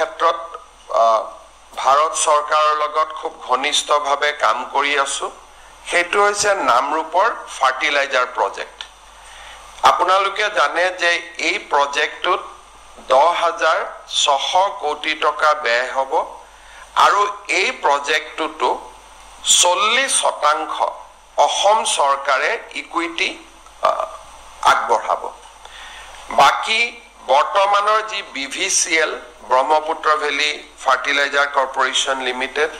ক্ষেত্ৰত ভাৰত চৰকাৰৰ লগত খুব ঘনিষ্ঠভাৱে কাম কৰি আছো সেইটো হৈছে নামৰূপৰ ফাৰ্টিলাইজাৰ প্ৰজেক্ট আপোনালোকে জানে যে এই প্ৰজেক্টটোত 10,600 কোটি টকা ব্যয় হ'ব আৰু এই প্ৰজেক্টটো 40% অসম চৰকাৰে ইকুইটি আগবঢ়াব বাকি বৰ্তমানৰ যি BVCL Brahmaputra valley fertilizer corporation limited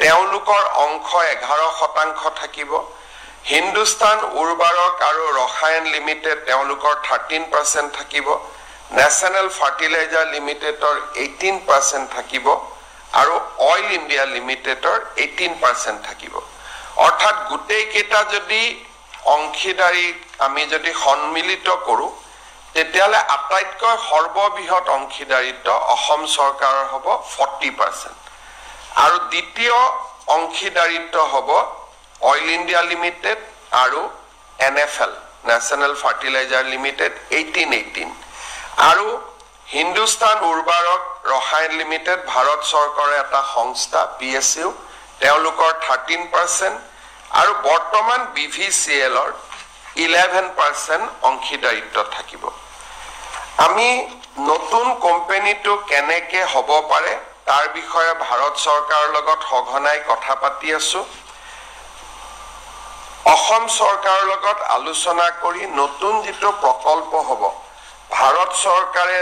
তেওঁলোকৰ অংশ 11% থাকিব হিন্দুস্তান উৰ্বাৰক আৰু ৰসায়ন লিমিটেড তেওঁলোকৰ 13% থাকিব নেশনাল ফাৰ্টিলাইজাৰ লিমিটেডৰ 18% থাকিব আৰু অইল ইণ্ডিয়া লিমিটেডৰ 18% থাকিব অৰ্থাৎ গুটেই কেটা যদি অংশীদাৰী আমি যদি সন্মিলিত কৰো তেতিয়ালে আটাইতকৈ সৰ্ববৃহৎ অংশীদাৰিত্ব অসম চৰকাৰৰ হ'ব 40% আৰু দ্বিতীয় অংশীদাৰিত্ব হ'ব অইল ইণ্ডিয়া লিমিটেড আৰু NFL নেশনাল ফাৰ্টিলাইজাৰ লিমিটেড 18 আৰু হিন্দুস্তান উৰ্বাৰক ৰসায়ন লিমিটেড ভাৰত চৰকাৰৰ এটা সংস্থা PSU তেওঁলোকৰ 13% আৰু বৰ্তমান BVCL ৰ 11% অংশীদাৰিত্ব থাকিব আমি নতুন কোম্পানীটো কেনেকে হ'ব পাৰে তাৰ বিষয়ে ভাৰত চৰকাৰৰ লগত সঘনাই কথা পাতি আছো অসম চৰকাৰৰ লগত আলোচনা কৰি নতুন যেটো প্ৰকল্প হ'ব ভাৰত চৰকাৰে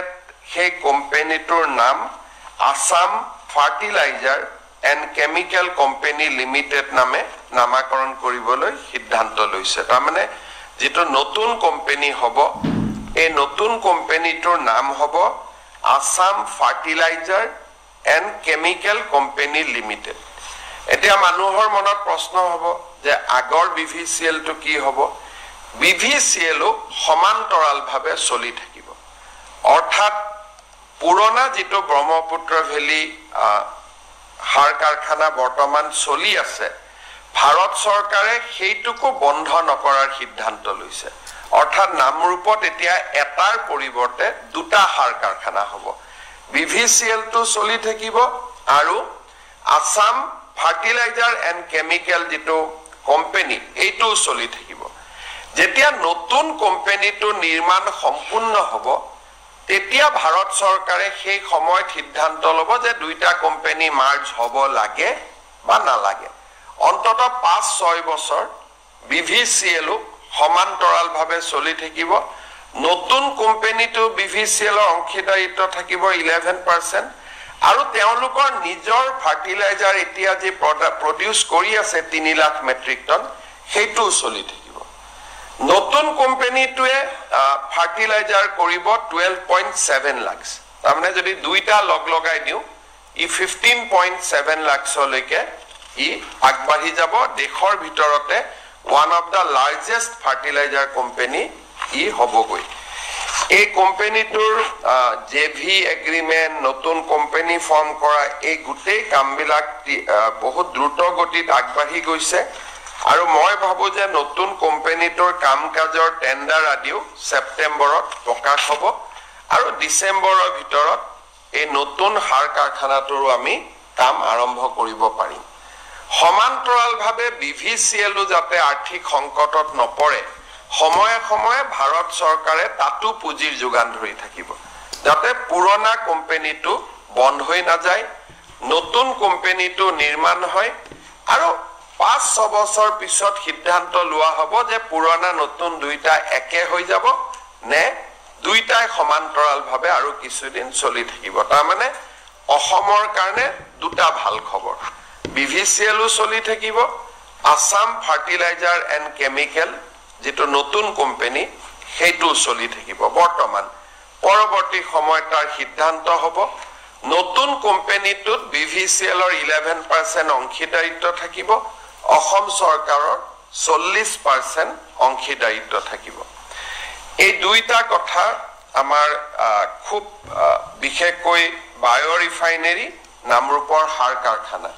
সেই কোম্পানীটোৰ নাম Assam fertilizer and chemical company limited নামে নামাকৰণ কৰিবলৈ সিদ্ধান্ত লৈছে তাৰমানে যেটো নতুন কোম্পানী হ'ব এই নতুন কোম্পানীটোৰ নাম হ'ব Assam fertilizer and chemical company limited এতিয়া মানুহৰ মনত প্ৰশ্ন হ'ব যে আগৰ BVCL টো কি হ'ব BVCL সমান্তৰালভাৱে চলি থাকিব অৰ্থাৎ পুৰণা যেটো ব্ৰহ্মপুত্ৰ ভেলী সাৰ কাৰখানা বৰ্তমান চলি আছে ভাৰত চৰকাৰে সেইটোকো বন্ধ নকৰাৰ সিদ্ধান্ত লৈছে অৰ্থাৎ নামৰূপত এতিয়া এটাৰ পৰিৱৰ্তে দুটা সাৰ কাৰখানা হ'ব BVCL টো চলি থাকিব আৰু আসাম ফাৰ্টিলাইজাৰ এণ্ড কেমিকেল যেটো কোম্পানী এইটো চলি থাকিব যেতিয়া নতুন কোম্পানীটো নিৰ্মাণ সম্পূৰ্ণ হ'ব তেতিয়া ভাৰত চৰকাৰে সেই সময়ত সিদ্ধান্ত ল'ব যে দুইটা কোম্পানী মাৰ্জ হ'ব লাগে বা নালাগে অন্তত 5-6 বছৰ BVCL সমান্তৰালভাৱে চলি থাকিব নতুন কোম্পানীটো BVCL ৰ অংশীদাৰিত্ব থাকিব 11% আৰু তেওঁলোকৰ নিজৰ ফাৰ্টিলাইজাৰ এতিয়া যে প্ৰডিউস কৰি আছে 3 লাখ মেট্ৰিক টন হেতু চলি থাকিব নতুন কোম্পানীটোৱে ফাৰ্টিলাইজাৰ কৰিব 12.7 লাখ তাৰমানে যদি দুইটা লগ লগাই দিও ই 15.7 লাখলৈকে ই আগবাঢ়ি যাব দেশৰ ভিতৰতে one of the largest fertilizer company ই হবগৈ এই কোম্পানীটোৰ JV এগ্ৰিমেন্ট নতুন কোম্পানী ফৰ্ম কৰা এই গুটেই কামবিলাক বহুত দ্ৰুত গতিত আগবাঢ়ি গৈছে আৰু মই ভাবো যে নতুন কোম্পানীটোৰ কামকাজৰ টেন্ডাৰ আদিও সেপ্টেম্বৰত প্ৰকাশ হ'ব আৰু ডিসেম্বৰৰ ভিতৰত এই নতুন সাৰ কাৰখানাটোৰ আমি কাম আৰম্ভ কৰিব পাৰিম সমান্তৰালভাৱে BVCL যাতে আৰ্থিক সংকটত নপৰে সময়ে সময়ে ভাৰত চৰকাৰে তাতু পুঁজিৰ যোগান ধৰি থাকিব যাতে পুৰণা কোম্পানীটো বন্ধ হৈ নাযায় নতুন কোম্পানীটো নিৰ্মাণ হয় আৰু 5-6 বছৰ পিছত সিদ্ধান্ত লোৱা হ'ব যে পুৰণা নতুন দুইটা একে হৈ যাব নে দুইটাই সমান্তৰালভাৱে আৰু কিছুদিন চলি থাকিব তাৰমানে অসমৰ কাৰণে দুটা ভাল খবৰ BVCL চলি থাকিব আসাম ফাৰ্টিলাইজাৰ এণ্ড কেমিকেল যেটো নতুন কোম্পানী হেতু চলি থাকিব বৰ্তমান পৰৱৰ্তী সময়ত তাৰ সিদ্ধান্ত হ'ব নতুন কোম্পানীটোত BVCL ৰ 11% অংশীদাৰিত্ব থাকিব অসম চৰকাৰৰ 40% অংশীদাৰিত্ব থাকিব এই দুইটা কথা আমাৰ খুব বিশেষকৈ বায়ো ৰিফাইনাৰী নামৰূপৰ সাৰ কাৰখানা